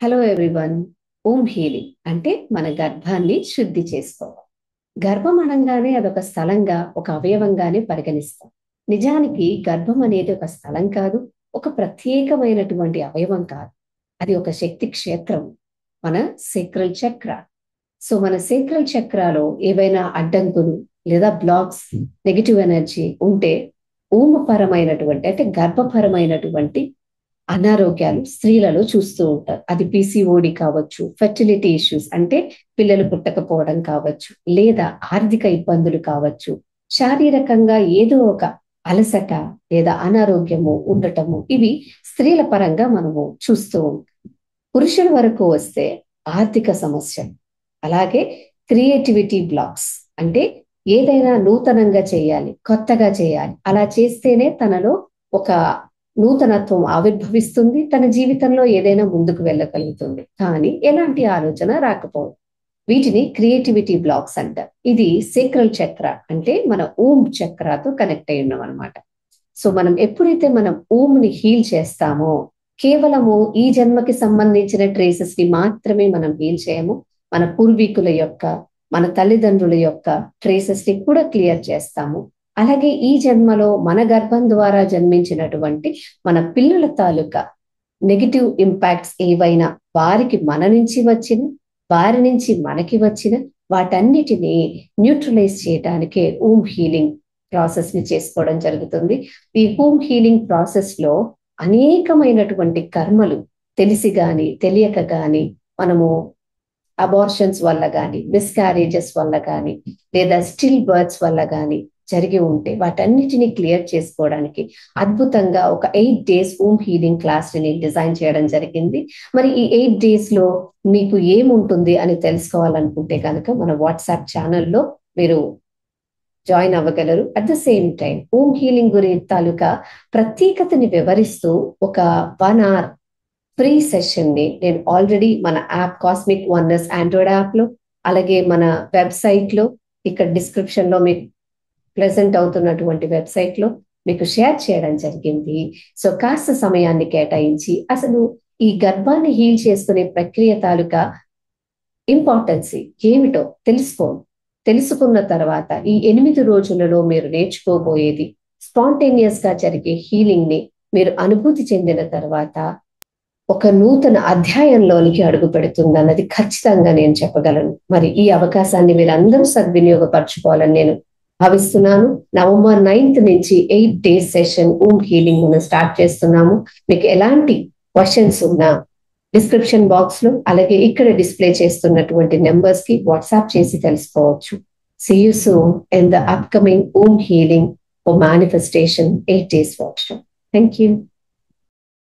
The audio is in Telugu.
Hello everyone. ఓమ్ హీలింగ్ అంటే మన గర్భాన్ని శుద్ధి చేసుకోవాలి. గర్భం అనగానే అదొక స్థలంగా, ఒక అవయవంగానే పరిగణిస్తాం. నిజానికి గర్భం అనేది ఒక స్థలం కాదు, ఒక ప్రత్యేకమైనటువంటి అవయవం కాదు. అది ఒక శక్తి క్షేత్రం, మన సేక్రల్ చక్ర. సో మన సేక్రల్ చక్రాలో ఏవైనా అడ్డంకులు లేదా బ్లాక్స్, నెగిటివ్ ఎనర్జీ ఉంటే ఊమపరమైనటువంటి అంటే గర్భపరమైనటువంటి అనారోగ్యాలు స్త్రీలలో చూస్తూ ఉంటారు. అది పిసిఓడి కావచ్చు, ఫెర్టిలిటీ ఇష్యూస్ అంటే పిల్లలు పుట్టకపోవడం కావచ్చు, లేదా ఆర్థిక ఇబ్బందులు కావచ్చు, శారీరకంగా ఏదో ఒక అలసట లేదా అనారోగ్యము ఉండటము, ఇవి స్త్రీల పరంగా మనము చూస్తూ ఉంటాం. పురుషుల వరకు వస్తే ఆర్థిక సమస్య, అలాగే క్రియేటివిటీ బ్లాక్స్ అంటే ఏదైనా నూతనంగా చేయాలి, కొత్తగా చేయాలి, అలా చేస్తేనే తనలో ఒక నూతనత్వం ఆవిర్భవిస్తుంది, తన జీవితంలో ఏదైనా ముందుకు వెళ్ళగలుగుతుంది. కానీ ఎలాంటి ఆలోచన రాకపోవడం, వీటిని క్రియేటివిటీ బ్లాక్స్ అంటారు. ఇది సేక్రల్ చక్ర అంటే మన ఓం చక్రతో కనెక్ట్ అయి ఉన్నాం అనమాట. సో మనం ఎప్పుడైతే మనం ఓంని హీల్ చేస్తామో, కేవలము ఈ జన్మకి సంబంధించిన ట్రేసెస్ ని మాత్రమే మనం హీల్ చేయము, మన పూర్వీకుల యొక్క, మన తల్లిదండ్రుల యొక్క ట్రేసెస్ ని కూడా క్లియర్ చేస్తాము. అలాగే ఈ జన్మలో మన గర్భం ద్వారా జన్మించినటువంటి మన పిల్లల తాలూకా నెగిటివ్ ఇంపాక్ట్స్ ఏవైనా వారికి మన నుంచి వచ్చిన, వారి నుంచి మనకి వచ్చిన వాటన్నిటినీ న్యూట్రలైజ్ చేయడానికే ఓం హీలింగ్ ప్రాసెస్ ని చేసుకోవడం జరుగుతుంది. ఈ ఓం హీలింగ్ ప్రాసెస్ లో అనేకమైనటువంటి కర్మలు తెలిసి గాని తెలియక గాని, మనము అబార్షన్స్ వల్ల గాని, మిస్క్యారేజెస్ వల్ల గాని, లేదా స్టిల్ బర్త్స్ వల్ల గాని జరిగి ఉంటే వాటన్నిటిని క్లియర్ చేసుకోవడానికి అద్భుతంగా ఒక 8 days ఓమ్ హీలింగ్ క్లాస్ ని డిజైన్ చేయడం జరిగింది. మరి ఈ 8 days లో మీకు ఏముంటుంది అని తెలుసుకోవాలనుకుంటే కనుక మన వాట్సాప్ ఛానల్లో మీరు జాయిన్ అవ్వగలరు. At the same time Om healing గురించి తాలూకా ప్రత్యేకతని వివరిస్తూ ఒక 1 hour ఫ్రీ సెషన్ ని నేను ఆల్రెడీ మన app cosmic oneness Android app లో, అలాగే మన వెబ్సైట్ లో, ఇక్కడ డిస్క్రిప్షన్ లో మీకు ప్రెజెంట్ అవుతున్నటువంటి వెబ్సైట్ లో మీకు షేర్ చేయడం జరిగింది. సో కాస్త సమయాన్ని కేటాయించి అసలు ఈ గర్భాన్ని హీల్ చేసుకునే ప్రక్రియ తాలూకా ఇంపార్టెన్సీ ఏమిటో తెలుసుకున్న తర్వాత ఈ 8 రోజులలో మీరు నేర్చుకోబోయేది, స్పాంటేనియస్ గా జరిగే హీలింగ్ ని మీరు అనుభూతి చెందిన తర్వాత ఒక నూతన అధ్యాయంలోనికి అడుగు పెడుతుంది అన్నది ఖచ్చితంగా నేను చెప్పగలను. మరి ఈ అవకాశాన్ని మీరు అందరూ సద్వినియోగపరచుకోవాలని నేను భావిస్తున్నాను. November 9th నుంచి 8 days సెషన్ ఓమ్ హీలింగ్ మనం స్టార్ట్ చేస్తున్నాము. మీకు ఎలాంటి క్వశ్చన్స్ ఉన్నా డిస్క్రిప్షన్ బాక్స్ లో, అలాగే ఇక్కడ డిస్ప్లే చేస్తున్నటువంటి నెంబర్స్ కి వాట్సాప్ చేసి తెలుసుకోవచ్చు. See you soon in the upcoming ohm healing for manifestation 8 days workshop. Thank you.